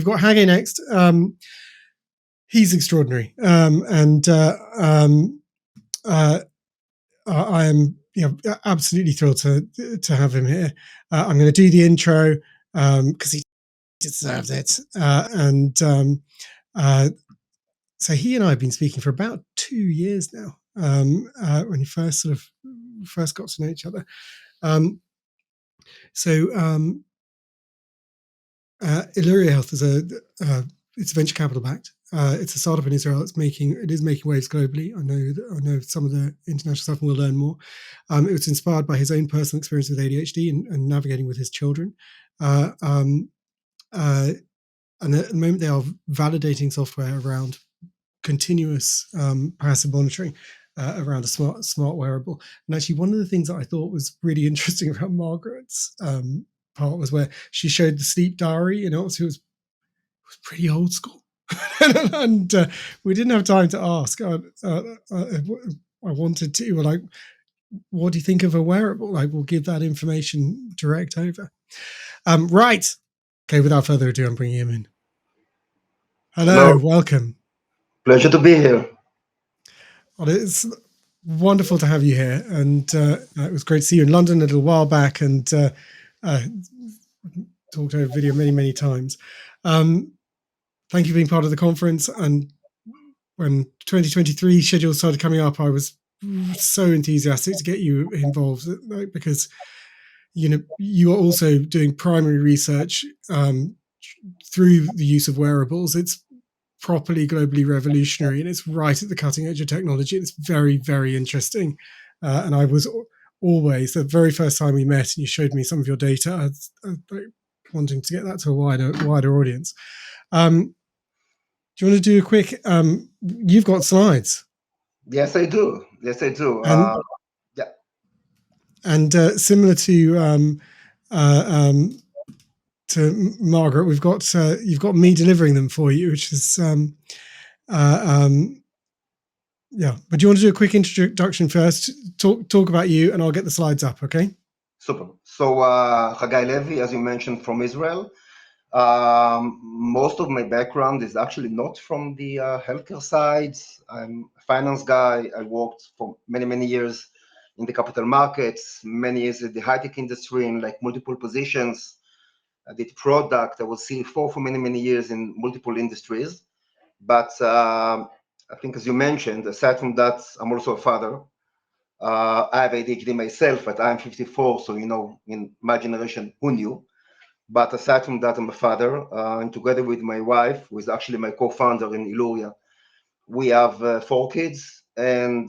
got Hagay next. He's extraordinary, and I am absolutely thrilled to have him here. I'm going to do the intro because he deserves it, and so he and I have been speaking for about 2 years now. When he first got to know each other. Iluria Health is it's venture capital backed. It's a startup in Israel. It is making waves globally. I know some of the international stuff, and we'll learn more. It was inspired by his own personal experience with ADHD and navigating with his children. And at the moment, they are validating software around continuous passive monitoring around a smart wearable. And actually, one of the things that I thought was really interesting about Margaret's part was where she showed the sleep diary. It was pretty old school. And we didn't have time to ask. I wanted to, like, what do you think of a wearable? Like, we'll give that information direct over. Right. Okay, without further ado, I'm bringing him in. Hello. Welcome. Pleasure to be here. Well, it's wonderful to have you here. And it was great to see you in London a little while back and talked over video many, many times. Thank you for being part of the conference. And when 2023 schedules started coming up, I was so enthusiastic to get you involved, because you are also doing primary research through the use of wearables. It's properly globally revolutionary, and it's right at the cutting edge of technology. It's very, very interesting. And I was always, the very first time we met and you showed me some of your data, I was wanting to get that to a wider audience. Do you want to do a quick, you've got slides. Yes, I do. And, yeah. And similar to Margaret, we've got you've got me delivering them for you, which is yeah. But do you want to do a quick introduction first? Talk about you, and I'll get the slides up. Okay. Super. So Hagay Levy, as you mentioned, from Israel. Most of my background is actually not from the healthcare side. I'm a finance guy. I worked for many years in the capital markets, many years in the high-tech industry in like multiple positions. I did product. I was CFO for many years in multiple industries. But I think, as you mentioned, aside from that, I'm also a father. I have ADHD myself, but I'm 54, so in my generation, who knew? But aside from that, I'm a father, and together with my wife, who is actually my co-founder in Iluria, we have 4 kids. And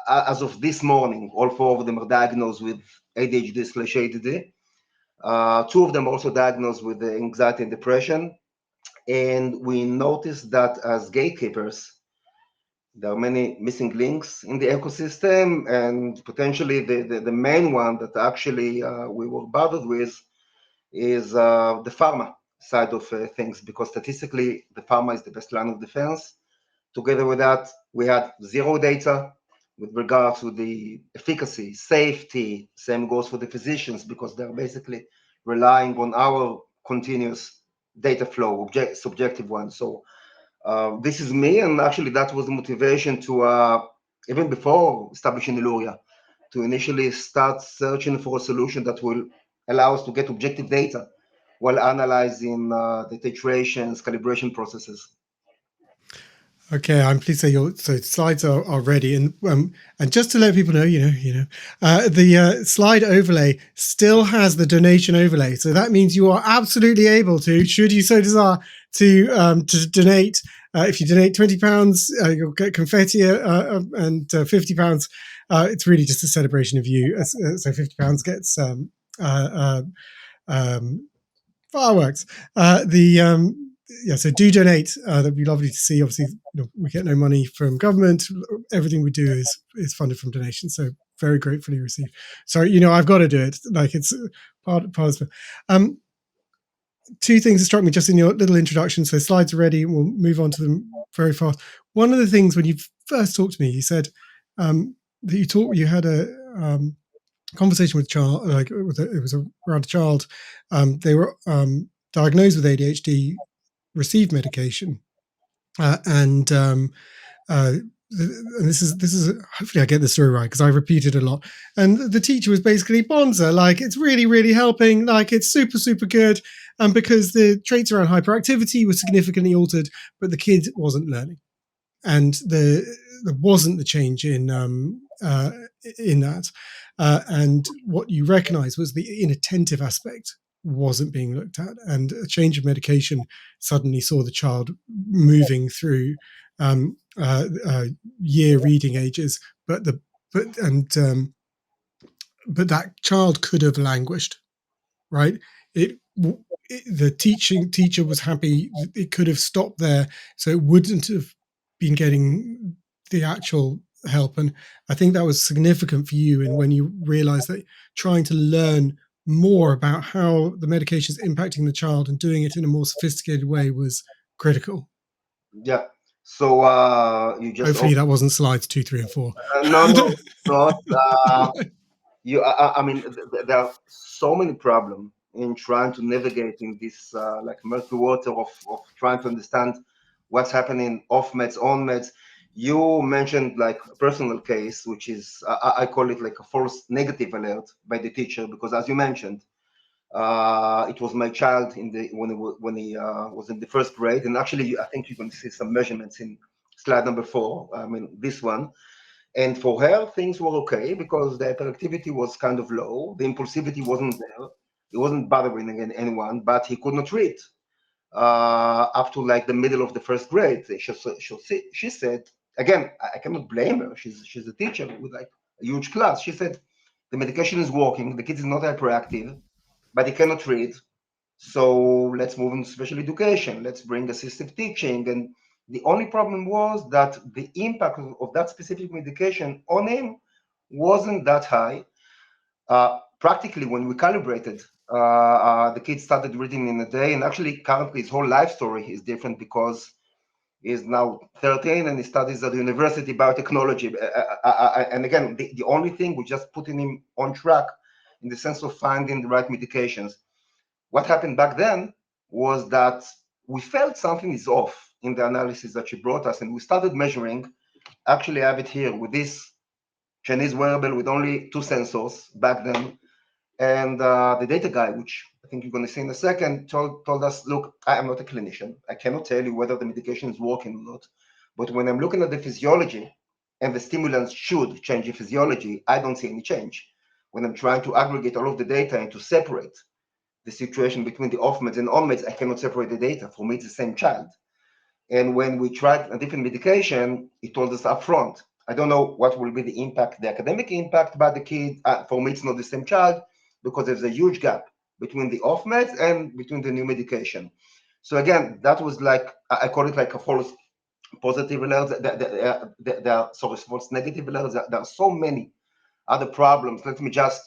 as of this morning, all 4 of them are diagnosed with ADHD/ADD. 2 of them are also diagnosed with anxiety and depression. And we noticed that as gatekeepers, there are many missing links in the ecosystem, and potentially the main one that actually we were bothered with is the pharma side of things, because statistically the pharma is the best line of defense. Together with that, we had 0 data with regard to the efficacy, safety. Same goes for the physicians, because they're basically relying on our continuous data flow, subjective one. So this is me, and actually that was the motivation to, even before establishing Iluria, to initially start searching for a solution that will allow us to get objective data while analyzing the titrations, calibration processes. Okay, I'm pleased to say so slides are ready, and just to let people know, the slide overlay still has the donation overlay, so that means you are absolutely able to, should you so desire, to donate. If you donate £20, you'll get confetti, and £50. It's really just a celebration of you. So £50 gets fireworks. So do donate. That'd be lovely to see. Obviously, we get no money from government. Everything we do is funded from donations. So very gratefully received. Sorry, I've got to do it. Like, it's part of it. 2 things that struck me just in your little introduction. So slides are ready, and we'll move on to them very fast. One of the things when you first talked to me, you said that you had a conversation with a child, it was around a child. They were diagnosed with ADHD receive medication, and this is hopefully I get the story right because I repeat it a lot. And the teacher was basically Bonza, like it's really helping, like it's super good, and because the traits around hyperactivity were significantly altered, but the kid wasn't learning, and there wasn't the change in that. And what you recognise was the inattentive aspect wasn't being looked at, and a change of medication suddenly saw the child moving through year reading ages, but but that child could have languished, right? The teacher was happy. It could have stopped there, so it wouldn't have been getting the actual help. And I think that was significant for you. And when you realized that trying to learn more about how the medication is impacting the child and doing it in a more sophisticated way was critical. Yeah. So you just Hopefully that wasn't slides 2, 3, and 4. no, not. I mean, there are so many problems in trying to navigate in this like murky water of trying to understand what's happening off meds, on meds. You mentioned like a personal case, which is I call it like a false negative alert by the teacher, because as you mentioned, it was my child in the when he was in the first grade, and actually I think you can see some measurements in slide number 4. I mean this one. And for her, things were okay because the hyperactivity was kind of low. The impulsivity wasn't there. It wasn't bothering anyone, but he could not read up to like the middle of the first grade. She said, again, I cannot blame her. She's a teacher with like a huge class. She said, the medication is working. The kid is not hyperactive, but he cannot read. So let's move into special education. Let's bring assistive teaching. And the only problem was that the impact of that specific medication on him wasn't that high. Practically, when we calibrated, the kid started reading in a day. And actually, currently, his whole life story is different because he's now 13 and he studies at the university biotechnology. And again, the only thing we just putting him on track in the sense of finding the right medications. What happened back then was that we felt something is off in the analysis that she brought us, and we started measuring. Actually, I have it here with this Chinese wearable with only 2 sensors back then. And the data guy, which I think you're going to see in a second, told us, look, I am not a clinician. I cannot tell you whether the medication is working or not. But when I'm looking at the physiology and the stimulants should change the physiology, I don't see any change. When I'm trying to aggregate all of the data and to separate the situation between the off meds and on meds, I cannot separate the data. For me, it's the same child. And when we tried a different medication, it told us upfront, I don't know what will be the impact, the academic impact by the kid. For me, it's not the same child because there's a huge gap between the off meds and between the new medication. So again, that was like, I call it like a false positive alerts. There are sorry, false negative alerts. There are so many other problems. Let me just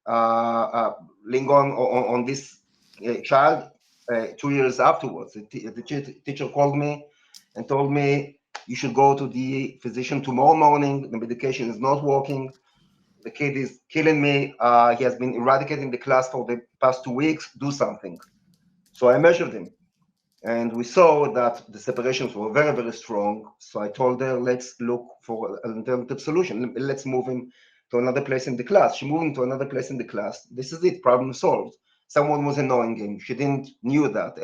linger on this child. 2 years afterwards, the teacher called me and told me, you should go to the physician tomorrow morning. The medication is not working. The kid is killing me. He has been eradicating the class for the past 2 weeks. Do something. So I measured him. And we saw that the separations were very strong. So I told her, let's look for an alternative solution. Let's move him to another place in the class. She moved him to another place in the class. This is it, problem solved. Someone was annoying him. She didn't knew that.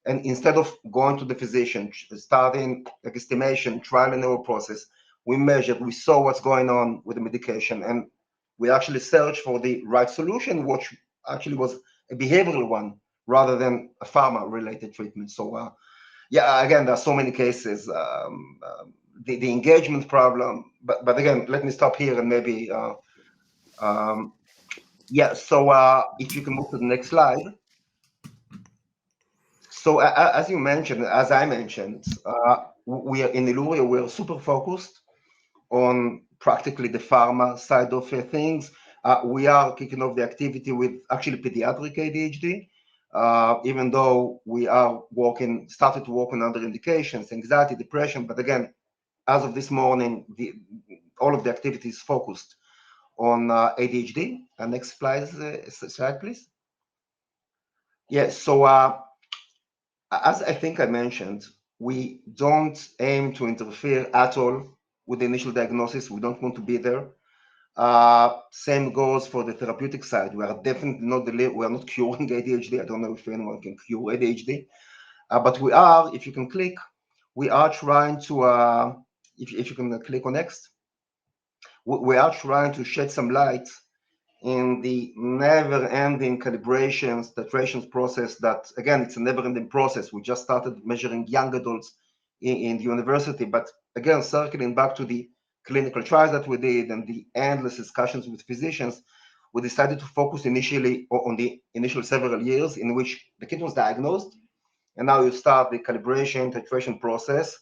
And instead of going to the physician, starting like estimation, trial and error process, we measured, we saw what's going on with the medication, and we actually searched for the right solution, which actually was a behavioral one rather than a pharma-related treatment. So, yeah, again, there are so many cases. The engagement problem, but again, let me stop here and maybe, yeah. So, if you can move to the next slide. So, as you mentioned, as I mentioned, we are in Iluria. We're super focused on practically the pharma side of things. We are kicking off the activity with actually pediatric ADHD. Even though we are started to work on other indications, anxiety, depression. But again, as of this morning, all of the activity is focused on ADHD. Next slide, please. Yes. So as I think I mentioned, we don't aim to interfere at all with the initial diagnosis. We don't want to be there. Same goes for the therapeutic side. We are definitely not we are not curing ADHD. I don't know if anyone can cure ADHD, but we are. If you can click, we are trying to. If you can click on next, we are trying to shed some light in the never-ending calibrations, titrations process that, again, it's a never-ending process. We just started measuring young adults in the university, but again, circling back to the clinical trials that we did and the endless discussions with physicians, we decided to focus initially on the initial several years in which the kid was diagnosed, and now you start the calibration, titration process.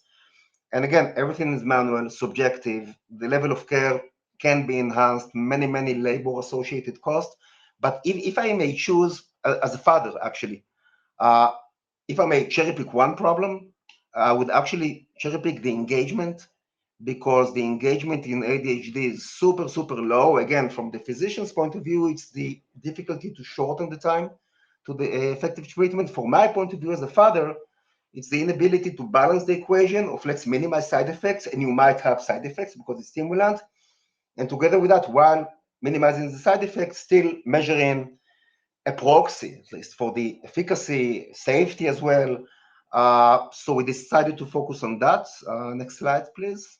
And again, everything is manual, subjective. The level of care can be enhanced, many labor associated costs. But if I may choose, as a father, actually, uh, if I may cherry pick one problem, I would actually cherry pick the engagement, because the engagement in ADHD is super low. Again, from the physician's point of view, it's the difficulty to shorten the time to the effective treatment. From my point of view as a father, it's the inability to balance the equation of let's minimize side effects, and you might have side effects because it's stimulant. And together with that, while minimizing the side effects, still measuring a proxy, at least for the efficacy, safety as well. So we decided to focus on that. Next slide, please.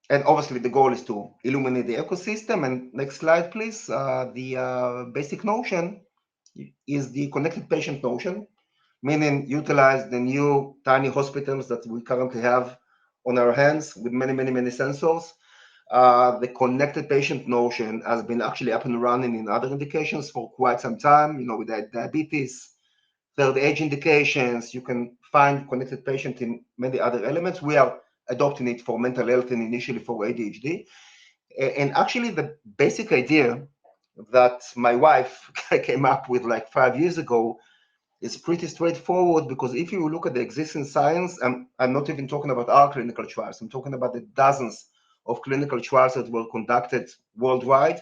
And obviously the goal is to illuminate the ecosystem. And next slide, please. The basic notion is the connected patient notion, meaning utilize the new tiny hospitals that we currently have on our hands with many sensors. The connected patient notion has been actually up and running in other indications for quite some time, with diabetes, third age indications. You can find connected patient in many other elements. We are adopting it for mental health and initially for ADHD. And actually the basic idea that my wife came up with like 5 years ago is pretty straightforward, because if you look at the existing science, I'm not even talking about our clinical trials, I'm talking about the dozens of clinical trials that were conducted worldwide,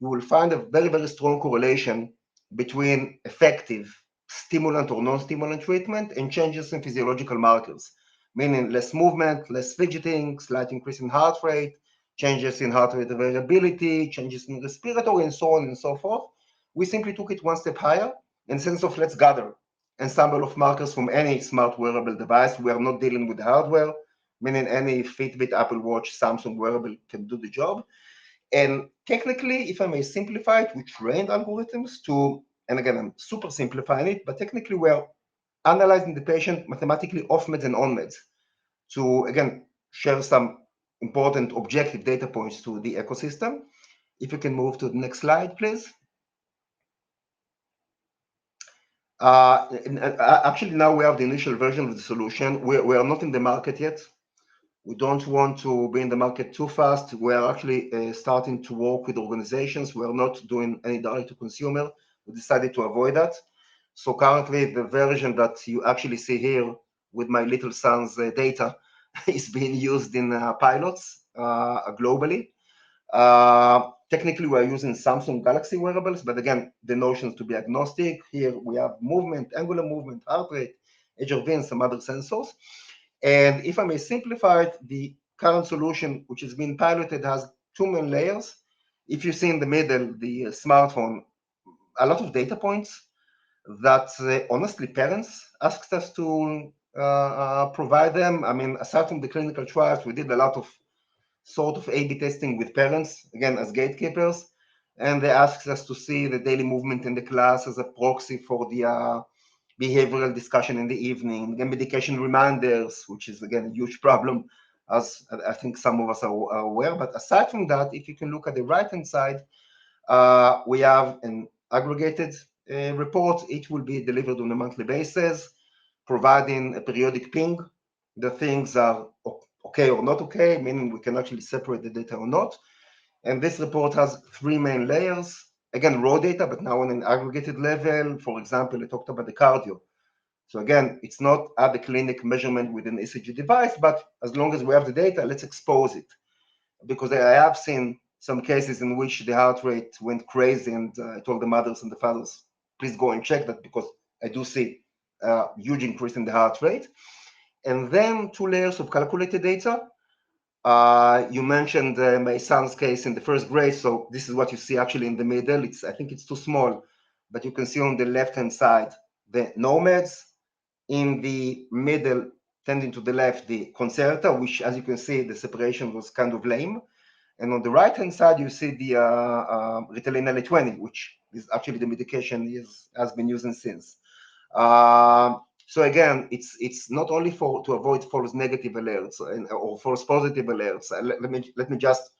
you will find a very strong correlation between effective stimulant or non-stimulant treatment and changes in physiological markers, meaning less movement, less fidgeting, slight increase in heart rate, changes in heart rate variability, changes in respiratory, and so on and so forth. We simply took it one step higher in the sense of let's gather ensemble of markers from any smart wearable device. We are not dealing with the hardware, meaning any Fitbit, Apple Watch, Samsung wearable can do the job. And technically, if I may simplify it, we trained algorithms to, and again, I'm super simplifying it, but technically we're analyzing the patient mathematically off meds and on meds to, again, share some important objective data points to the ecosystem. If you can move to the next slide, please. Actually, now we have the initial version of the solution. We are not in the market yet. We don't want to be in the market too fast. We are actually starting to work with organizations. We are not doing any direct to consumer. We decided to avoid that. So currently, the version that you actually see here with my little son's data is being used in pilots globally. Technically, we're using Samsung Galaxy wearables, but again, the notion is to be agnostic. Here we have movement, angular movement, heart rate, HRV, and some other sensors. And if I may simplify it, the current solution, which is being piloted, has two main layers. If you see in the middle, the smartphone, a lot of data points that honestly parents asked us to provide them. I mean, aside from the clinical trials, we did a lot of sort of A/B testing with parents, again, as gatekeepers. And they asked us to see the daily movement in the class as a proxy for the behavioral discussion in the evening, and medication reminders, which is, again, a huge problem, as I think some of us are aware. But aside from that, if you can look at the right-hand side, we have an aggregated report. It will be delivered on a monthly basis, providing a periodic ping. The things are okay or not okay, meaning we can actually separate the data or not. And this report has three main layers. Again, raw data, but now on an aggregated level. For example, I talked about the cardio. So again, it's not at the clinic measurement with an ECG device, but as long as we have the data, let's expose it. Because I have seen some cases in which the heart rate went crazy, and I told the mothers and the fathers, please go and check that, because I do see a huge increase in the heart rate. And then 2 layers of calculated data. You mentioned my son's case in the first grade, so this is what you see actually in the middle. I think it's too small, but you can see on the left-hand side the nomads, in the middle, tending to the left, the concerta, which, as you can see, the separation was kind of lame. And on the right-hand side, you see the Ritalin LA20, which is actually the medication has been using since. So again, it's not only to avoid false negative alerts or false positive alerts. Let me just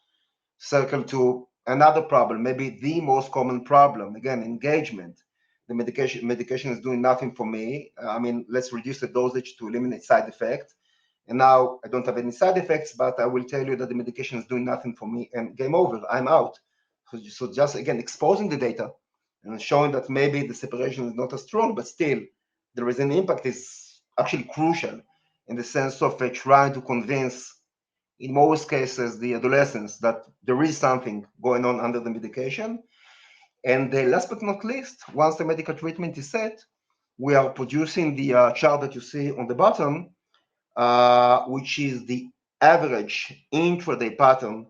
circle to another problem, maybe the most common problem. Again, engagement. The medication is doing nothing for me. I mean, let's reduce the dosage to eliminate side effects. And now I don't have any side effects, but I will tell you that the medication is doing nothing for me, and game over. I'm out. So just again exposing the data and showing that maybe the separation is not as strong, but still there is an impact is actually crucial in the sense of trying to convince, in most cases, the adolescents that there is something going on under the medication. And last but not least, once the medical treatment is set, we are producing the chart that you see on the bottom, which is the average intraday pattern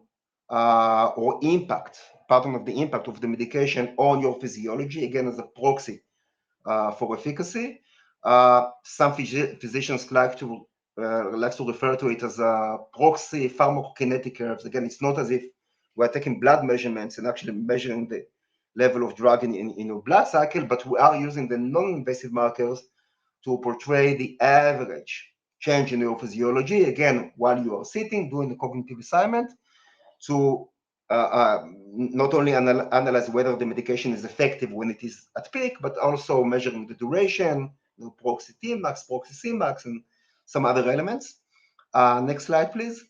or impact, pattern of the impact of the medication on your physiology, again, as a proxy for efficacy. Some physicians like to refer to it as a proxy pharmacokinetic curves. Again, it's not as if we're taking blood measurements and actually measuring the level of drug in your blood cycle, but we are using the non-invasive markers to portray the average change in your physiology, again, while you are sitting, doing the cognitive assignment, to not only analyze whether the medication is effective when it is at peak, but also measuring the duration, proxy Tmax, proxy Cmax, and some other elements. Next slide, please.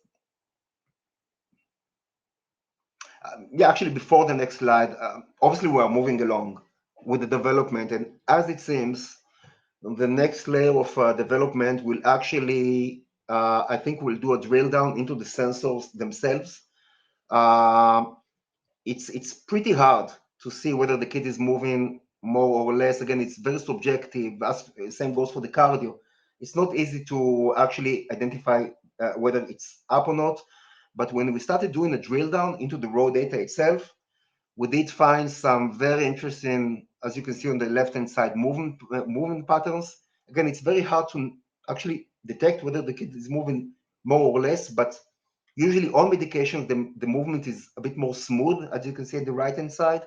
Yeah, actually, before the next slide, obviously we are moving along with the development, and as it seems, the next layer of development will actually, I think we'll do a drill down into the sensors themselves. It's pretty hard to see whether the kid is moving more or less. Again, it's very subjective. Same goes for the cardio. It's not easy to actually identify whether it's up or not. But when we started doing a drill down into the raw data itself, we did find some very interesting, as you can see on the left-hand side, movement patterns. Again, it's very hard to actually detect whether the kid is moving more or less, but usually on medication, the movement is a bit more smooth, as you can see at the right-hand side.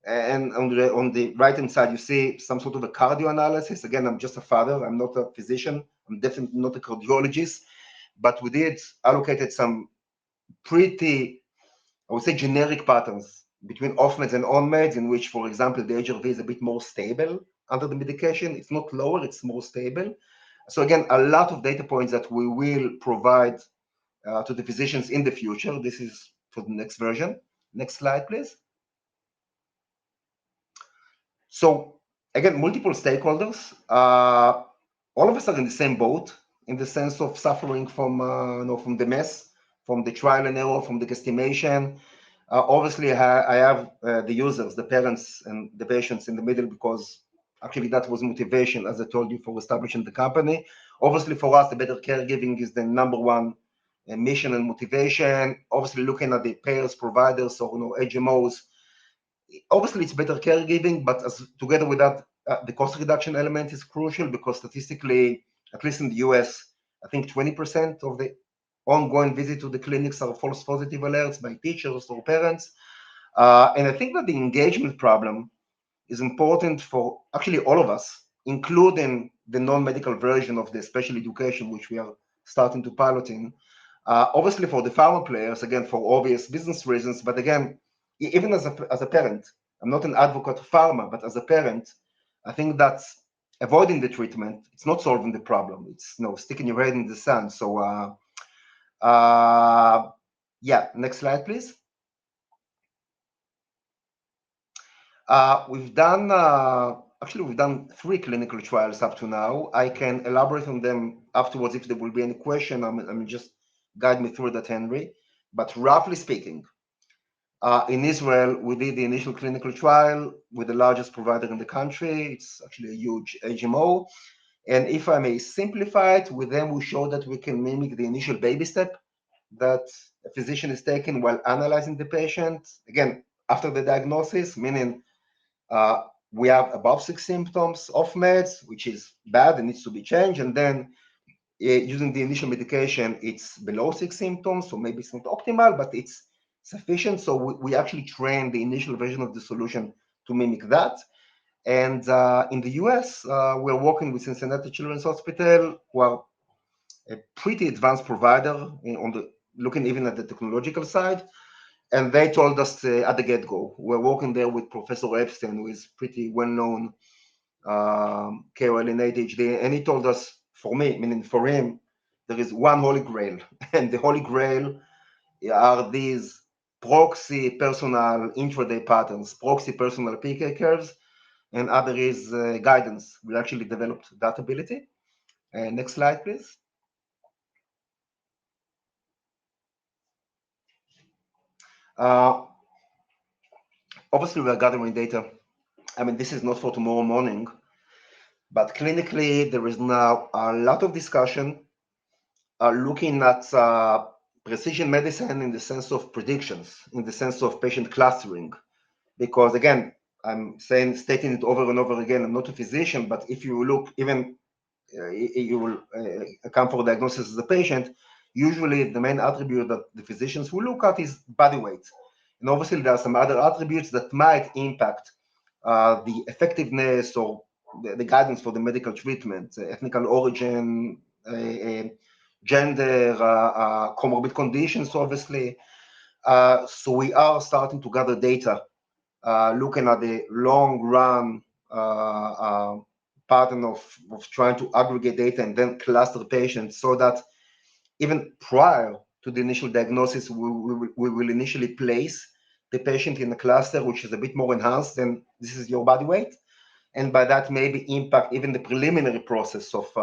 And on the right-hand side, you see some sort of a cardio analysis. Again, I'm just a father. I'm not a physician. I'm definitely not a cardiologist. But we did allocated some pretty, I would say, generic patterns between off-meds and on-meds, in which, for example, the HRV is a bit more stable under the medication. It's not lower, it's more stable. So again, a lot of data points that we will provide to the physicians in the future. This is for the next version. Next slide, please. So again, multiple stakeholders. All of us are in the same boat in the sense of suffering from from the mess, from the trial and error, from the guesstimation. Obviously, I have the users, the parents, and the patients in the middle, because actually that was motivation, as I told you, for establishing the company. Obviously, for us, the better caregiving is the number one mission and motivation. Obviously, looking at the payers, providers, or HMOs. Obviously, it's better caregiving, but together with that, the cost reduction element is crucial, because statistically, at least in the US, I think 20% of the ongoing visits to the clinics are false positive alerts by teachers or parents. And I think that the engagement problem is important for actually all of us, including the non-medical version of the special education, which we are starting to pilot in. Obviously, for the pharma players, again, for obvious business reasons, but again, even as a parent, I'm not an advocate of pharma, but as a parent, I think that avoiding the treatment, it's not solving the problem. It's sticking your head in the sand. So yeah, next slide, please. We've done 3 clinical trials up to now. I can elaborate on them afterwards if there will be any question. I mean, just guide me through that, Henry. But roughly speaking, In Israel, we did the initial clinical trial with the largest provider in the country. It's actually a huge HMO. And if I may simplify it, with them, we show that we can mimic the initial baby step that a physician is taking while analyzing the patient. Again, after the diagnosis, meaning we have above 6 symptoms of meds, which is bad and needs to be changed. And then using the initial medication, it's below 6 symptoms, so maybe it's not optimal, but it's sufficient. So we actually train the initial version of the solution to mimic that. And in the US, we're working with Cincinnati Children's Hospital, who are a pretty advanced provider looking even at the technological side. And they told us at the get-go, we're working there with Professor Epstein, who is pretty well-known KOL in ADHD, and he told us, for me, meaning for him, there is one holy grail, and the holy grail are these proxy personal intraday patterns, proxy personal PK curves, and other is guidance. We actually developed that ability. Next slide, please. Obviously, we are gathering data. I mean, this is not for tomorrow morning, but clinically, there is now a lot of discussion looking at precision medicine in the sense of predictions, in the sense of patient clustering. Because again, I'm stating it over and over again, I'm not a physician, but if you look, even you will come for diagnosis as a patient, usually the main attribute that the physicians will look at is body weight. And obviously there are some other attributes that might impact the effectiveness or the guidance for the medical treatment, ethnical origin, gender, comorbid conditions, obviously. So we are starting to gather data, looking at the long run pattern of trying to aggregate data and then cluster patients so that even prior to the initial diagnosis, we will initially place the patient in a cluster which is a bit more enhanced than this is your body weight. And by that, maybe impact even the preliminary process of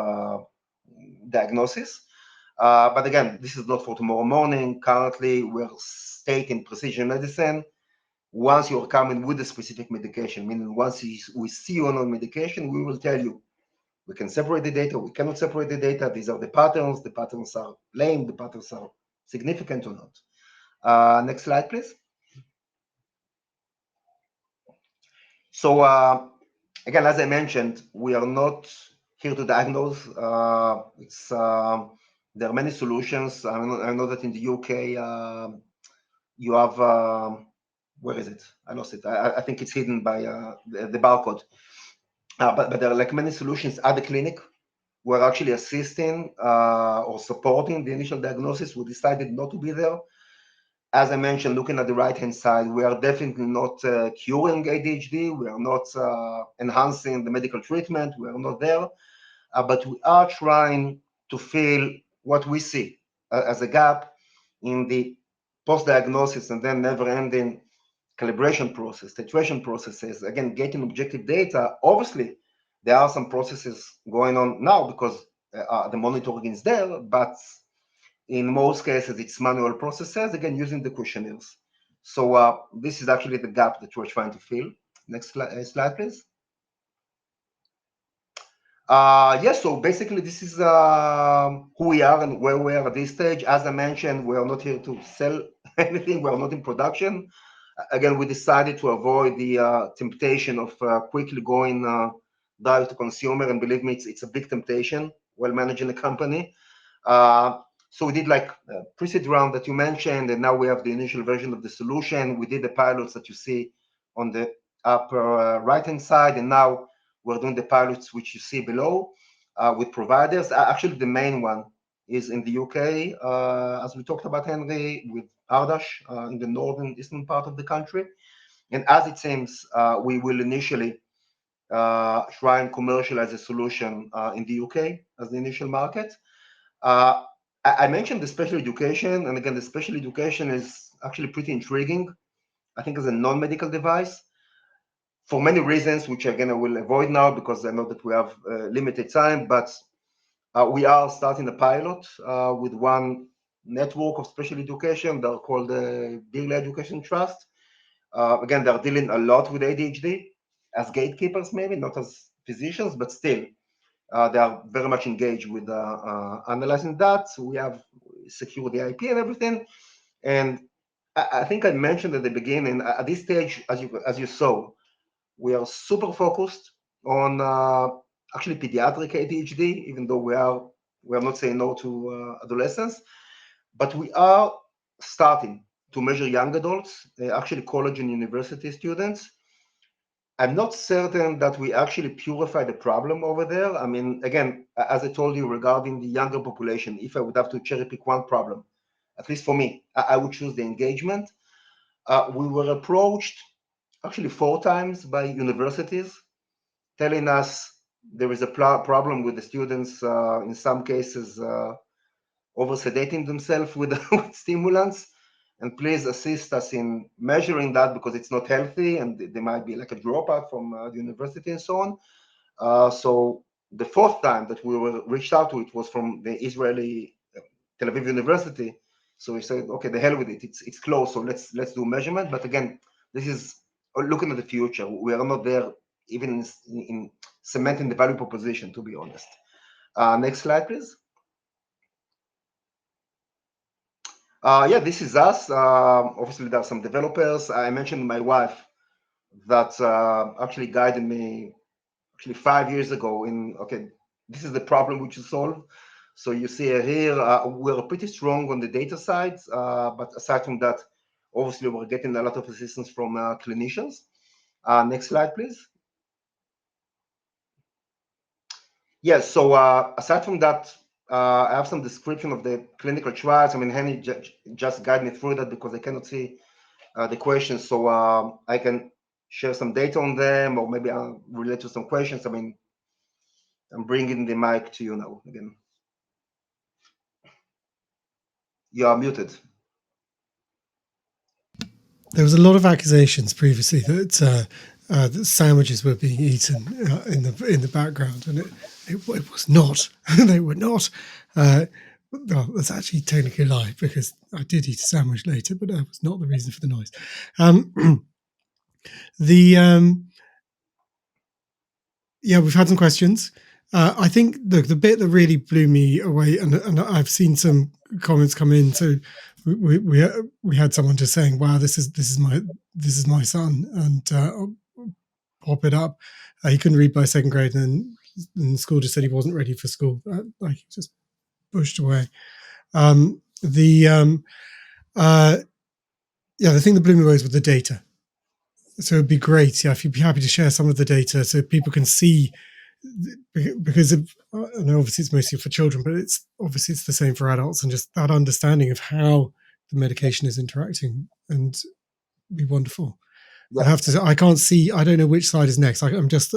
diagnosis. But again, this is not for tomorrow morning. Currently, we're stating precision medicine. Once you're coming with a specific medication, meaning once we see you on medication, we will tell you, we can separate the data, we cannot separate the data, these are the patterns are lame, the patterns are significant or not. Next slide, please. So again, as I mentioned, we are not here to diagnose. There are many solutions. I know that in the UK, you have, where is it? I lost it. I think it's hidden by the barcode. But there are like many solutions at the clinic. We're actually assisting or supporting the initial diagnosis. We decided not to be there. As I mentioned, looking at the right-hand side, we are definitely not curing ADHD. We are not enhancing the medical treatment. We are not there. But we are trying to fill what we see as a gap in the post-diagnosis and then never-ending calibration process, titration processes, again, getting objective data. Obviously, there are some processes going on now because the monitoring is there, but in most cases, it's manual processes, again, using the questionnaires. So this is actually the gap that we're trying to fill. Next slide, please. Yes, so basically this is who we are and where we are at this stage. As I mentioned, we are not here to sell anything. We are not in production. Again, we decided to avoid the temptation of quickly going direct to consumer, and believe me, it's a big temptation while managing a company. So we did like a pre-seed round that you mentioned, and now we have the initial version of the solution. We did the pilots that you see on the upper right-hand side, and now we're doing the pilots which you see below with providers. Actually, the main one is in the UK, as we talked about, Henry, with Ardash in the northern eastern part of the country. And as it seems, we will initially try and commercialize a solution in the UK as the initial market. I mentioned the special education, and again, the special education is actually pretty intriguing, I think, as a non-medical device for many reasons, which again I will avoid now because I know that we have limited time, but we are starting a pilot with one network of special education. They're called the Big Education Trust. Again, they're dealing a lot with ADHD as gatekeepers, maybe not as physicians, but still, they are very much engaged with analyzing that. We have secured the IP and everything. And I think I mentioned at the beginning, at this stage, as you saw, we are super focused on actually pediatric ADHD, even though we are not saying no to adolescents, but we are starting to measure young adults, actually college and university students. I'm not certain that we actually purify the problem over there. I mean, again, as I told you regarding the younger population, if I would have to cherry pick one problem, at least for me, I would choose the engagement. We were approached actually 4 times by universities telling us there is a problem with the students, in some cases, over sedating themselves with, with stimulants. And please assist us in measuring that because it's not healthy and there might be like a dropout from the university and so on. So the 4th time that we were reached out to, it was from the Israeli Tel Aviv University. So we said, okay, the hell with it. It's close, so let's do measurement. But again, this is looking at the future. We are not there even in cementing the value proposition, to be honest. Next slide, please. Yeah, this is us. Obviously, there are some developers. I mentioned my wife that actually guided me actually 5 years ago in, okay, this is the problem we should solve. So you see here, we're pretty strong on the data side, but aside from that, obviously we're getting a lot of assistance from clinicians. Next slide, please. Yes, so aside from that, I have some description of the clinical trials. I mean, Henny just guide me through that because I cannot see the questions, so I can share some data on them, or maybe I'll relate to some questions. I mean, I'm bringing the mic to you now again. You are muted. There was a lot of accusations previously that sandwiches were being eaten in the background, and it was not. They were not. Well, that's actually technically a lie because I did eat a sandwich later, but that was not the reason for the noise. Yeah, we've had some questions. I think the bit that really blew me away, and I've seen some comments come in. So we had someone just saying, "Wow, this is my son," and I'll pop it up. He couldn't read by 2nd grade, and the school just said he wasn't ready for school. Like just pushed away. Yeah, the thing that blew me away was with the data. So it'd be great, yeah, if you'd be happy to share some of the data so people can see, because I know obviously it's mostly for children, but it's the same for adults, and just that understanding of how the medication is interacting and be wonderful. Yeah. I have to say, I can't see. I don't know which slide is next. I just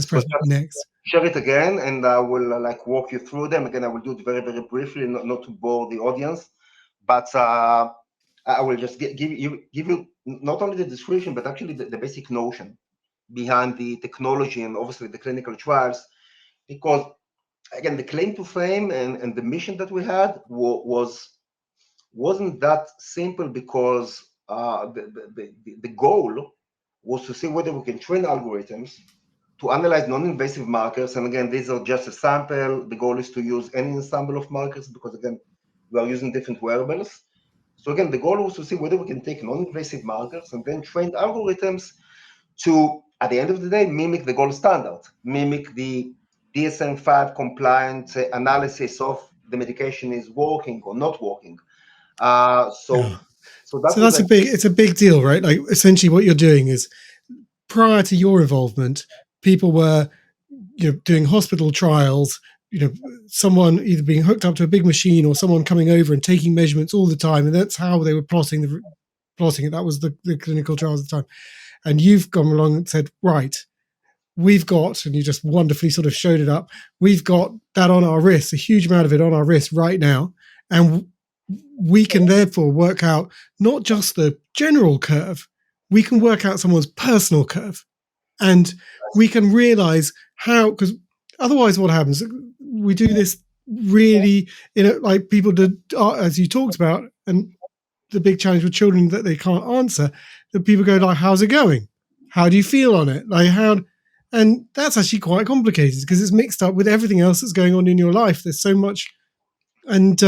press next. Share it again, and I will like walk you through them again. I will do it very, very briefly, not to bore the audience, but I will just give you not only the description, but actually the basic notion behind the technology and obviously the clinical trials, because again, the claim to fame and the mission that we had wasn't that simple, because the goal was to see whether we can train algorithms to analyze non-invasive markers. And again, these are just a sample. The goal is to use any ensemble of markers because again, we are using different wearables. So again, the goal was to see whether we can take non-invasive markers and then train algorithms to, at the end of the day, mimic the gold standard, mimic the DSM-5 compliant analysis of the medication is working or not working. So that's it's a big deal, right? Like essentially what you're doing is, prior to your involvement, people were doing hospital trials, someone either being hooked up to a big machine or someone coming over and taking measurements all the time, and that's how they were plotting it. That was the clinical trials at the time. And you've gone along and said, right, we've got, and you just wonderfully sort of showed it up, we've got that on our wrists, a huge amount of it on our wrists right now, and we can therefore work out not just the general curve, we can work out someone's personal curve. And we can realize how, because otherwise what happens, we do this really, like people did, as you talked about, and the big challenge with children that they can't answer, that people go like, how's it going? How do you feel on it? Like how, and that's actually quite complicated because it's mixed up with everything else that's going on in your life. There's so much, and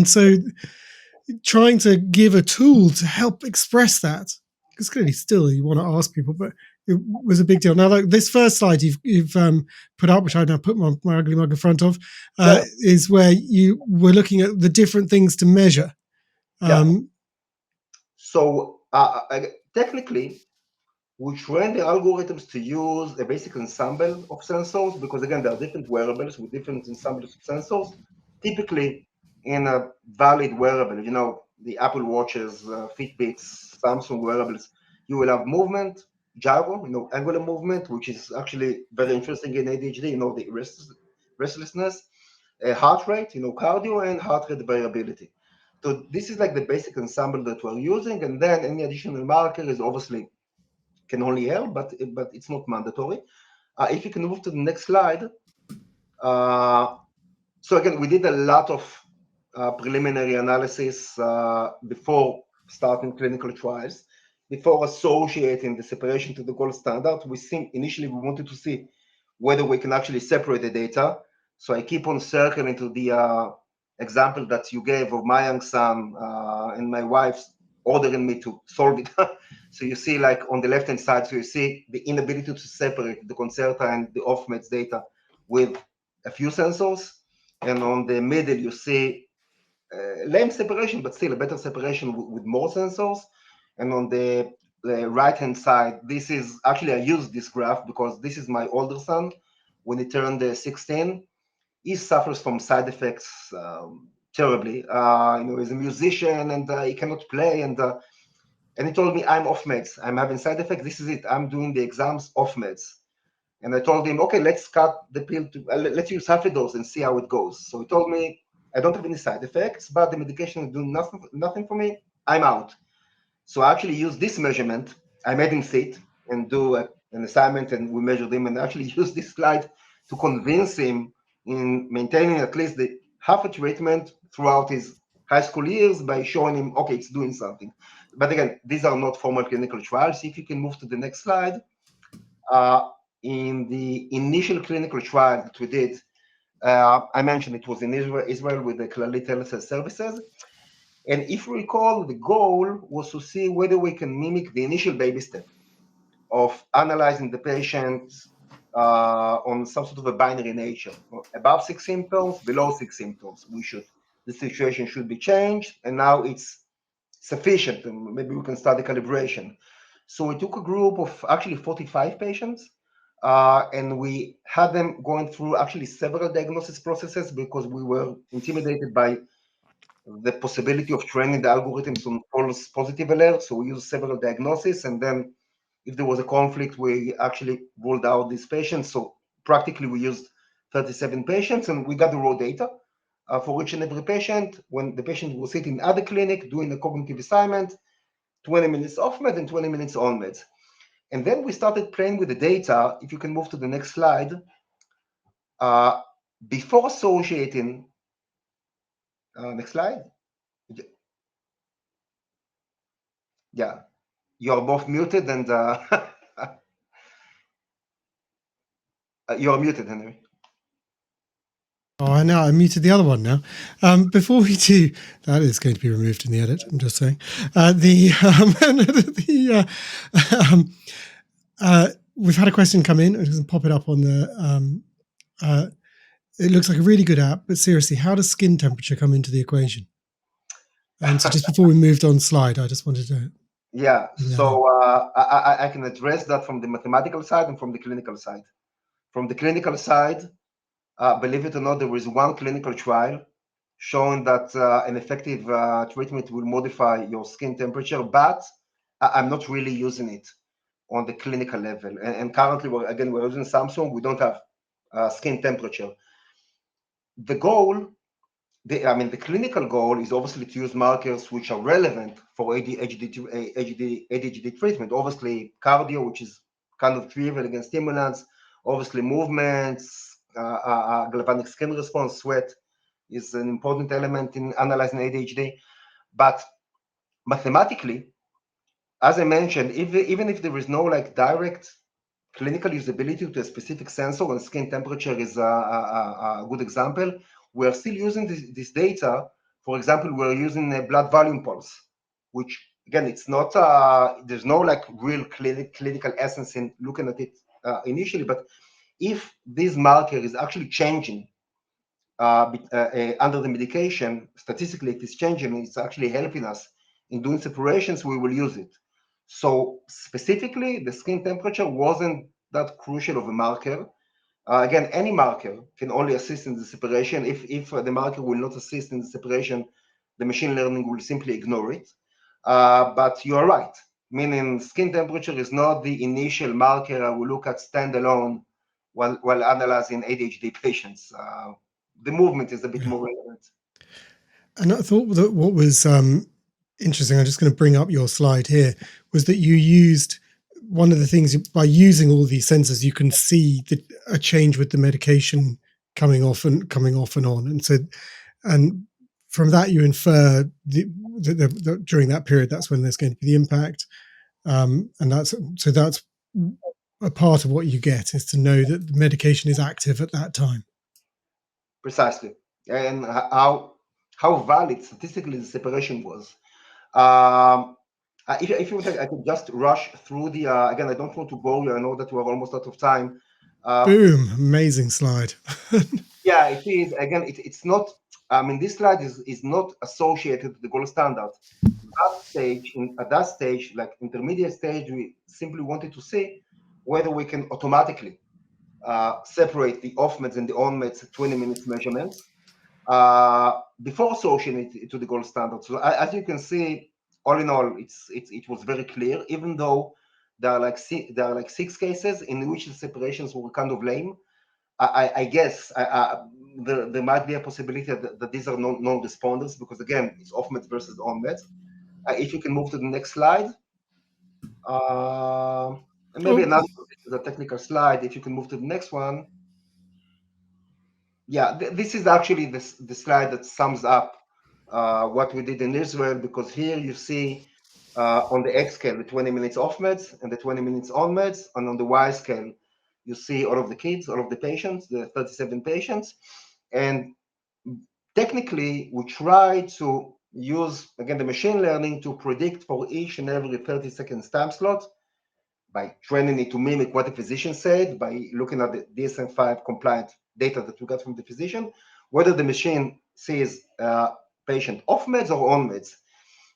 so trying to give a tool to help express that, because clearly still you want to ask people, but it was a big deal. Now, like this first slide you've put up, which I now put my ugly mug in front of, is where you were looking at the different things to measure. So technically, we train the algorithms to use a basic ensemble of sensors because, again, there are different wearables with different ensembles of sensors. Typically, in a valid wearable, the Apple Watches, Fitbits, Samsung wearables, you will have movement, gyro, angular movement, which is actually very interesting in ADHD, the restlessness, heart rate, cardio, and heart rate variability. So this is like the basic ensemble that we're using, and then any additional marker is obviously can only help, but it's not mandatory. If you can move to the next slide. So again, we did a lot of preliminary analysis before starting clinical trials, before associating the separation to the gold standard. Initially we wanted to see whether we can actually separate the data. So I keep on circling to the example that you gave of my young son and my wife's ordering me to solve it. So you see, like on the left-hand side, so you see the inability to separate the Concerta and the off-meds data with a few sensors. And on the middle, you see lame separation, but still a better separation with more sensors. And on the right-hand side, this is actually, I use this graph because this is my older son. When he turned 16, he suffers from side effects terribly. He's a musician and he cannot play. And he told me, I'm off meds. I'm having side effects. This is it. I'm doing the exams off meds. And I told him, okay, let's cut the pill to, let's use half a dose and see how it goes. So he told me, I don't have any side effects, but the medication is doing nothing for me. I'm out. So I actually used this measurement. I made him sit and do an assignment, and we measured him and actually used this slide to convince him in maintaining at least the half a treatment throughout his high school years by showing him, okay, it's doing something. But again, these are not formal clinical trials. If you can move to the next slide. In the initial clinical trial that we did, I mentioned it was in Israel with the Clalit Health Services. And if you recall, the goal was to see whether we can mimic the initial baby step of analyzing the patient on some sort of a binary nature. Above 6 symptoms, below 6 symptoms, the situation should be changed, and now it's sufficient, and maybe we can start the calibration. So we took a group of actually 45 patients, and we had them going through actually several diagnosis processes because we were intimidated by the possibility of training the algorithms on false positive alerts. So we used several diagnoses, and then if there was a conflict, we actually ruled out these patients. So practically we used 37 patients, and we got the raw data for each and every patient. When the patient was sitting at the clinic doing a cognitive assignment, 20 minutes off meds and 20 minutes on meds. And then we started playing with the data. If you can move to the next slide. Before associating, next slide. Yeah, you're both muted, and you're muted, Henry. Oh, I know. I muted the other one now. Before we do, that is going to be removed in the edit. I'm just saying. We've had a question come in. It doesn't pop it up on the. It looks like a really good app, but seriously, how does skin temperature come into the equation? And so, just before we moved on slide, I just wanted to. Yeah. So I can address that from the mathematical side and from the clinical side. From the clinical side, believe it or not, there was one clinical trial showing that an effective treatment will modify your skin temperature, but I'm not really using it on the clinical level. And currently, we're using Samsung. We don't have skin temperature. The goal, the clinical goal is obviously to use markers which are relevant for ADHD treatment. Obviously, cardio, which is kind of trivial against stimulants, obviously movements, galvanic skin response, sweat is an important element in analyzing ADHD. But mathematically, as I mentioned, even if there is no like direct clinical usability to a specific sensor, and skin temperature is a good example, we are still using this data. For example, we're using a blood volume pulse, which again, it's not, there's no like real clinical essence in looking at it initially, but if this marker is actually changing under the medication, statistically it is changing, it's actually helping us in doing separations, we will use it. So specifically, the skin temperature wasn't that crucial of a marker. Again, any marker can only assist in the separation. If the marker will not assist in the separation, the machine learning will simply ignore it. But you are right, meaning skin temperature is not the initial marker I will look at standalone while analyzing ADHD patients. The movement is a bit more relevant. And I thought that what was interesting, I'm just going to bring up your slide here, was that you used one of the things by using all these sensors, you can see a change with the medication coming off and on. And so, and from that, you infer during that period, that's when there's going to be the impact. And that's a part of what you get is to know that the medication is active at that time. Precisely. And how valid statistically the separation was. If you want, I could just rush through the, again, I don't want to bore you. I know that we're almost out of time. Boom, amazing slide. Yeah, it is. Again, it's not, I mean, this slide is not associated with the gold standard. At that stage, like intermediate stage, we simply wanted to see whether we can automatically separate the off meds and the on meds 20 minutes measurements before associating it to the gold standard. So as you can see, all in all, it was very clear, even though there are like 6 cases in which the separations were kind of lame. I guess there might be a possibility that these are non-responders because again, it's off meds versus on meds. If you can move to the next slide. And maybe another the technical slide. If you can move to the next one. Yeah, this is actually the slide that sums up what we did in Israel, because here you see on the X scale the 20 minutes off meds and the 20 minutes on meds, and on the Y scale you see all of the kids, all of the patients, the 37 patients. And technically we try to use again the machine learning to predict for each and every 30-second time slot by training it to mimic what the physician said, by looking at the DSM-5 compliant data that we got from the physician, whether the machine sees patient off meds or on meds.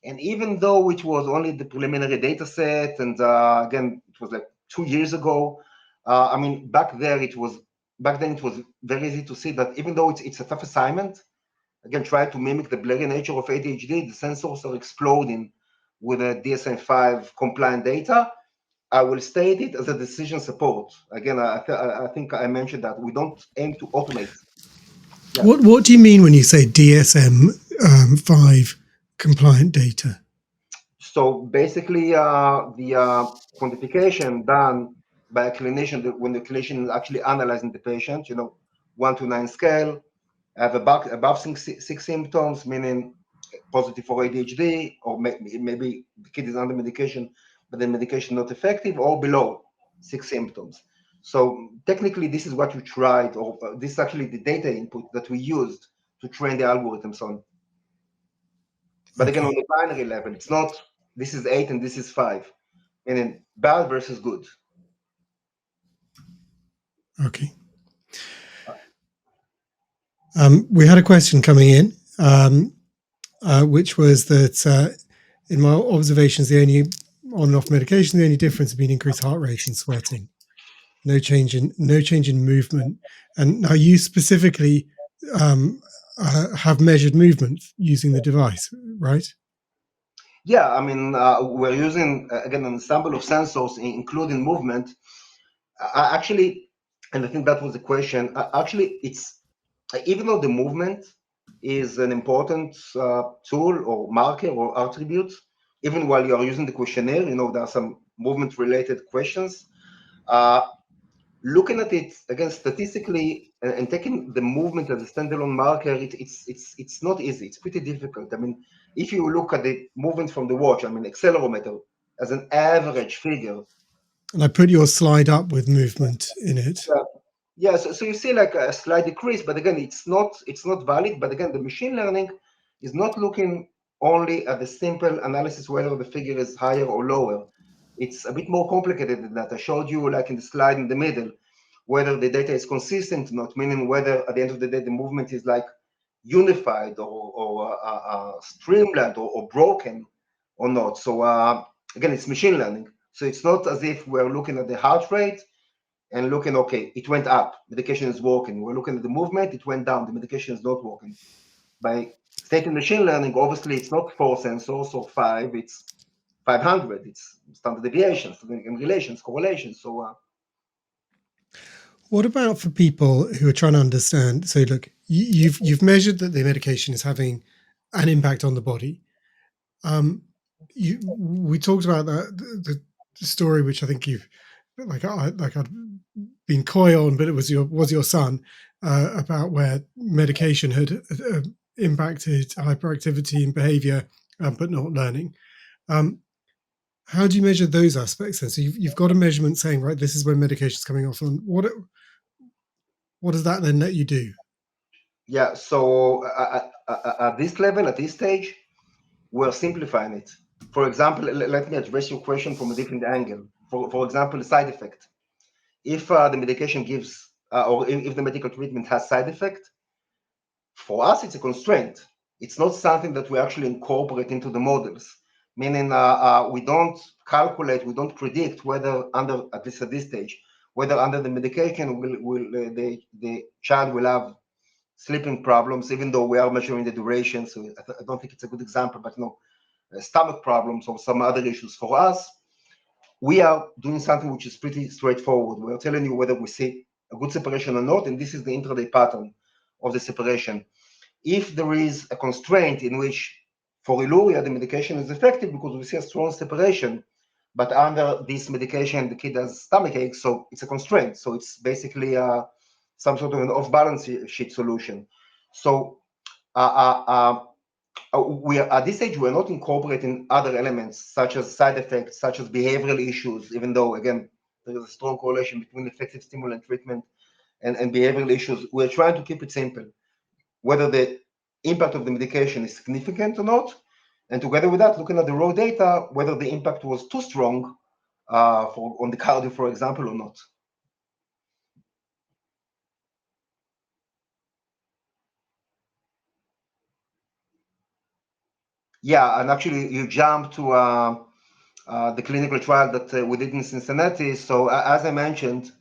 And even though it was only the preliminary data set, and again, it was like 2 years ago, I mean, back then it was very easy to see that even though it's a tough assignment, again, try to mimic the blurry nature of ADHD, the sensors are exploding with the DSM-5 compliant data. I will state it as a decision support. Again, I think I mentioned that we don't aim to automate. Yeah. What do you mean when you say DSM-5 compliant data? So basically, the quantification done by a clinician when the clinician is actually analyzing the patient, 1 to 9 scale, have above 6 symptoms, meaning positive for ADHD, or maybe the kid is under medication, but the medication not effective, or below 6 symptoms. So technically, this is what we tried, or this is actually the data input that we used to train the algorithms on. But again, on the binary level, it's not this is 8 and this is 5, meaning bad versus good. Okay. We had a question coming in, which was that in my observations, the only on and off medication, the only difference has been increased heart rate and sweating. No change in movement. And now you specifically have measured movement using the device, right? Yeah, I mean, we're using again an ensemble of sensors, including movement. Actually, and I think that was the question. Actually, it's even though the movement is an important tool or marker or attribute, even while you are using the questionnaire, there are some movement-related questions. looking at it again statistically and taking the movement as a standalone marker, it's not easy. It's pretty difficult. I mean, if you look at the movement from the watch, I mean, accelerometer as an average figure. And I put your slide up with movement in it. Yeah, so you see like a slight decrease, but again, it's not valid. But again, the machine learning is not looking only at the simple analysis whether the figure is higher or lower. It's a bit more complicated than that. I showed you like in the slide in the middle, whether the data is consistent or not, meaning whether at the end of the day the movement is like unified or streamlined or broken or not. So again, it's machine learning. So it's not as if we're looking at the heart rate and looking, okay, it went up, medication is working. We're looking at the movement, it went down, the medication is not working. By state machine learning, obviously it's not 4 sensors or 5, it's 500. It's standard deviations and relations, correlations. So what about for people who are trying to understand? So look, you've measured that the medication is having an impact on the body. We talked about that the story, which I think you've I'd been coy on, but it was your son about where medication had impacted hyperactivity and behavior, but not learning. How do you measure those aspects then? So you've got a measurement saying, right, this is when medication is coming off, and what does that then let you do? yeah, so at this level, at this stage, we're simplifying it. For example, let me address your question from a different angle. For example, the side effect. If the medication gives, or if the medical treatment has side effect, for us, it's a constraint. It's not something that we actually incorporate into the models, meaning we don't calculate, we don't predict whether under, at least at this stage, whether under the medication the child will have sleeping problems, even though we are measuring the duration. So I don't think it's a good example, but no, stomach problems or some other issues. For us, we are doing something which is pretty straightforward. We're telling you whether we see a good separation or not, and this is the intraday pattern of the separation. If there is a constraint in which for Iluria, the medication is effective because we see a strong separation, but under this medication, the kid has stomach ache, so it's a constraint. So it's basically some sort of an off-balance sheet solution. So we are, at this stage, we're not incorporating other elements such as side effects, such as behavioral issues, even though, again, there is a strong correlation between effective stimulant treatment and behavioral issues. We're trying to keep it simple, whether the impact of the medication is significant or not, and together with that, looking at the raw data, whether the impact was too strong on the cardio, for example, or not. Yeah, and actually you jump to the clinical trial that we did in Cincinnati. So as I mentioned,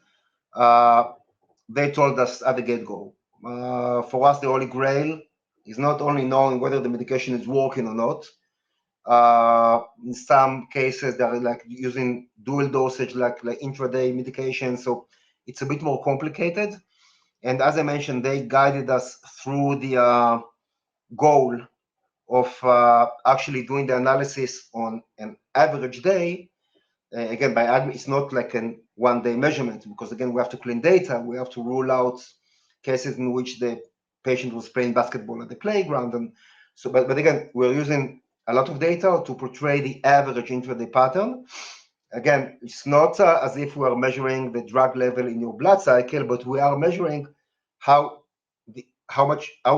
they told us at the get-go, for us, the holy grail is not only knowing whether the medication is working or not. In some cases, they're like using dual dosage, like intraday medication. So it's a bit more complicated. And as I mentioned, they guided us through the goal of actually doing the analysis on an average day. Again, it's not like a one-day measurement, because again, we have to clean data. We have to rule out cases in which the patient was playing basketball at the playground. And so, but again, we're using a lot of data to portray the average intraday pattern. Again, it's not as if we are measuring the drug level in your blood cycle, but we are measuring how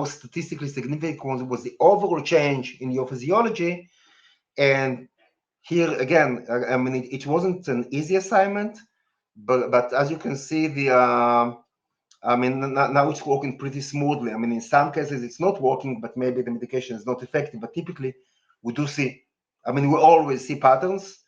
statistically significant was the overall change in your physiology. And here again, I mean, it wasn't an easy assignment, but as you can see, I mean, now it's working pretty smoothly. I mean, in some cases it's not working, but maybe the medication is not effective. But typically, we do see. I mean, we always see patterns.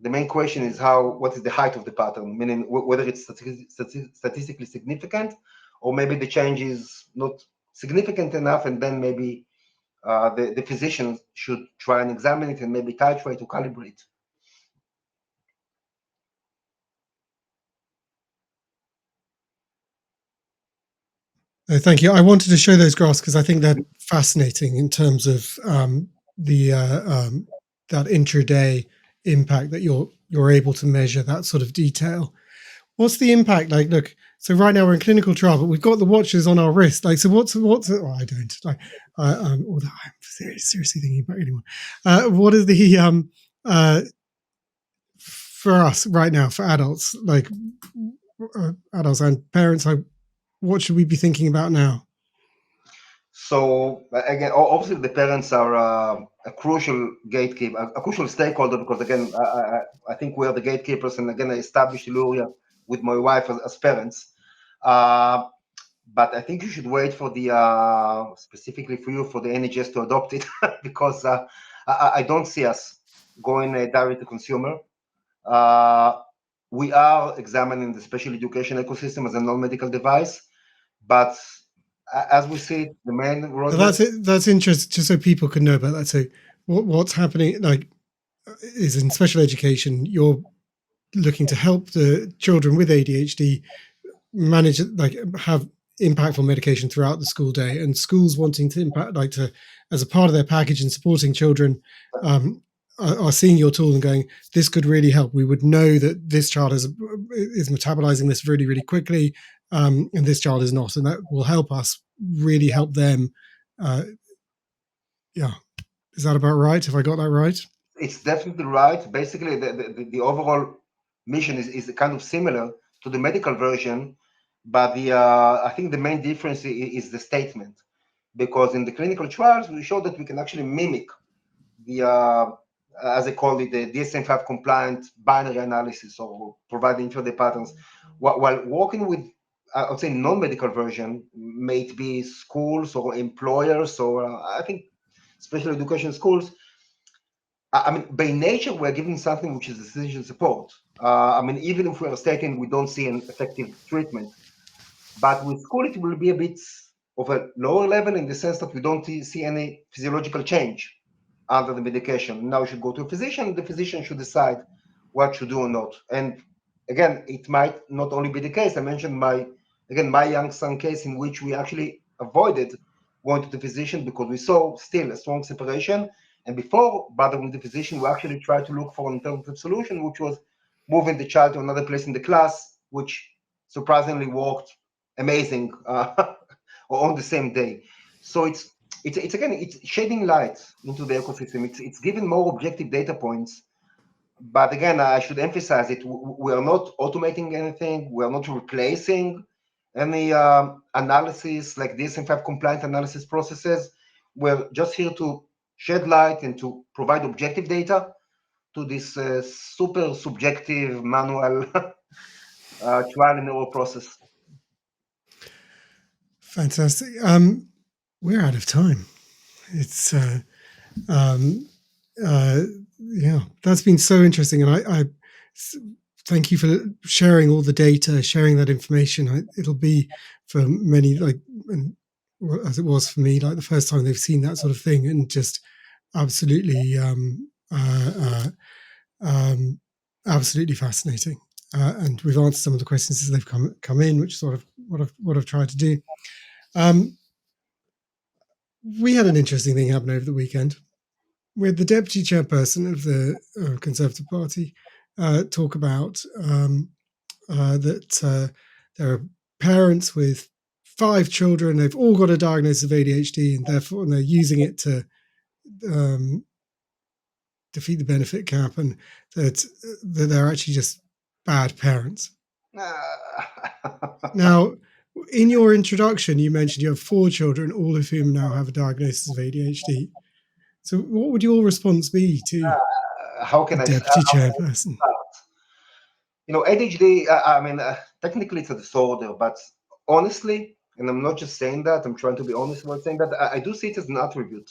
The main question is what is the height of the pattern, meaning whether it's statistically significant, or maybe the change is not significant enough, and then maybe the physician should try and examine it and maybe titrate to calibrate. Thank you. I wanted to show those graphs because I think they're fascinating in terms of that intraday impact that you're able to measure that sort of detail. What's the impact? Like, look, so right now we're in clinical trial, but we've got the watches on our wrist. Like, so what's? Oh, I don't. Although I'm seriously thinking about anyone. What is the for us right now for adults, like adults and parents? Like, what should we be thinking about now? So again, obviously the parents are a crucial gatekeeper, a crucial stakeholder, because again, I think we are the gatekeepers, and again, I established Iluria with my wife as parents. But I think you should wait for the specifically for you for the NHS to adopt it because I don't see us going direct to consumer. We are examining the special education ecosystem as a non-medical device, but as we see, the main So roadmap. that's interesting, just so people can know about that. So what's happening, like, is in special education, you're looking to help the children with ADHD manage, like, have impactful medication throughout the school day, and schools wanting to impact, like, to as a part of their package and supporting children, are seeing your tool and going, this could really help. We would know that this child is metabolizing this really, really quickly, and this child is not, and that will help us really help them. Yeah, is that about right? Have I got that right? It's definitely right. Basically, the overall mission is kind of similar to the medical version, but the I think the main difference is the statement, because in the clinical trials we show that we can actually mimic the as I call it, the DSM-5 compliant binary analysis, or providing intraday patterns, while working with, I would say, non-medical version, may it be schools or employers, or I think special education schools. I mean, by nature, we're giving something which is decision support. I mean, even if we're stating we don't see an effective treatment, but with school, it will be a bit of a lower level in the sense that we don't see any physiological change under the medication. Now you should go to a physician. The physician should decide what to do or not. And again, it might not only be the case. I mentioned my young son case in which we actually avoided going to the physician because we saw still a strong separation. And before bothering the physician, we actually tried to look for an alternative solution, which was moving the child to another place in the class, which surprisingly worked amazing on the same day. So it's again, it's shedding light into the ecosystem. It's giving more objective data points. But again, I should emphasize it. We are not automating anything. We are not replacing any analysis like DSM-5 compliant analysis processes. We're just here to shed light and to provide objective data to this super subjective manual trial and error process. Fantastic. We're out of time. It's yeah, that's been so interesting, and I thank you for sharing all the data, sharing that information. It'll be for many, like, and as it was for me, like the first time they've seen that sort of thing, and just absolutely, absolutely fascinating. And we've answered some of the questions as they've come in, which is sort of what I've tried to do. We had an interesting thing happen over the weekend. We had the deputy chairperson of the Conservative Party talk about that there are parents with 5 children. They've all got a diagnosis of ADHD, and therefore they're using it to defeat the benefit cap, and that they're actually just bad parents. Now, in your introduction, you mentioned you have 4 children, all of whom now have a diagnosis of ADHD. So, what would your response be to how can the I deputy chairperson? ADHD, I mean, technically it's a disorder, but honestly, and I'm not just saying that, I'm trying to be honest about saying that, I do see it as an attribute.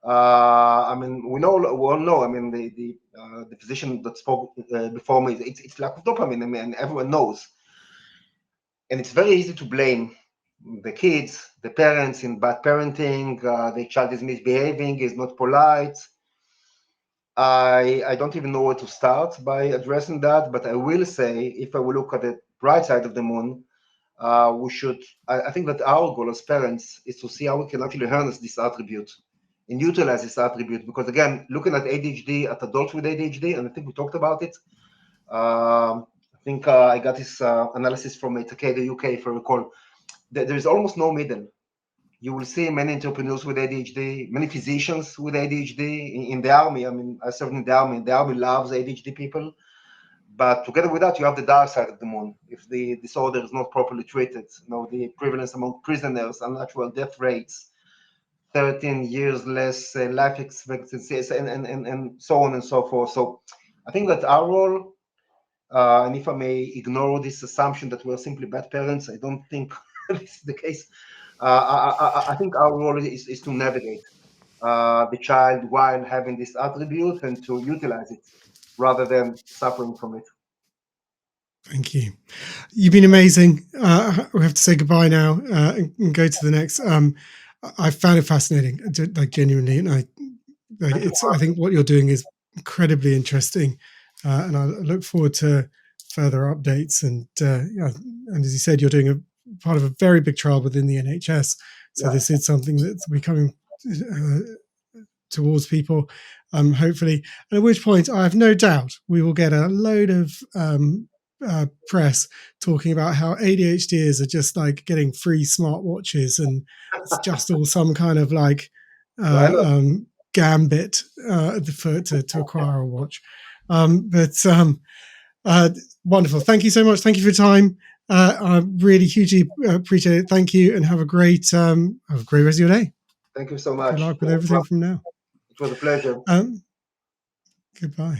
I mean, we all know, I mean, the physician that spoke before me, it's lack of dopamine, I mean, everyone knows. And it's very easy to blame the kids, the parents in bad parenting, the child is misbehaving, is not polite. I don't even know where to start by addressing that, but I will say, if I will look at the bright side of the moon, we should, I think that our goal as parents is to see how we can actually harness this attribute and utilize this attribute. Because again, looking at ADHD, at adults with ADHD, and I think we talked about it, think I got this analysis from Takeda UK, if I recall. There is almost no middle. You will see many entrepreneurs with ADHD, many physicians with ADHD in the army. I mean, I served in the army. The army loves ADHD people. But together with that, you have the dark side of the moon. If the disorder is not properly treated, the prevalence among prisoners, unnatural death rates, 13 years less life expectancy, and so on and so forth. So I think that our role, and if I may ignore this assumption that we're simply bad parents, I don't think this is the case. I think our role is to navigate the child while having this attribute and to utilize it rather than suffering from it. Thank you. You've been amazing. We have to say goodbye now and go to the next. I found it fascinating, like genuinely, and I think what you're doing is incredibly interesting, and I look forward to further updates. And and as you said, you're doing a part of a very big trial within the NHS. So this is something that's becoming towards people, hopefully. And at which point, I have no doubt we will get a load of press talking about how ADHDers are just like getting free smartwatches, and it's just all some kind of like gambit to acquire a watch. Wonderful. Thank you so much. Thank you for your time. I really hugely appreciate it. Thank you, and have a great rest of your day. Thank you so much. Good luck with everything from now. It was a pleasure. Goodbye.